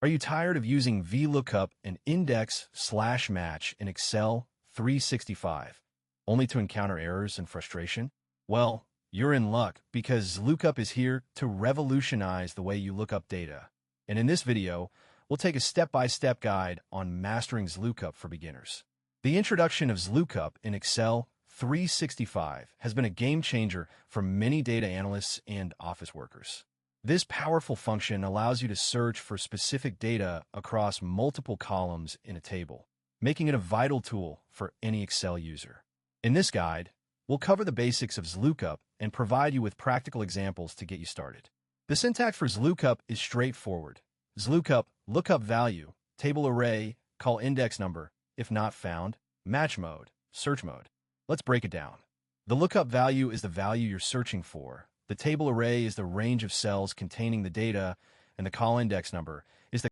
Are you tired of using VLOOKUP and index/match in Excel 365, only to encounter errors and frustration? Well, you're in luck because XLOOKUP is here to revolutionize the way you look up data. And in this video, we'll take a step-by-step guide on mastering XLOOKUP for beginners. The introduction of XLOOKUP in Excel 365 has been a game changer for many data analysts and office workers. This powerful function allows you to search for specific data across multiple columns in a table, making it a vital tool for any Excel user. In this guide, we'll cover the basics of XLOOKUP and provide you with practical examples to get you started. The syntax for XLOOKUP is straightforward. XLOOKUP, lookup value, table array, call index number, if not found, match mode, search mode. Let's break it down. The lookup value is the value you're searching for. The table array is the range of cells containing the data, and the call index number is the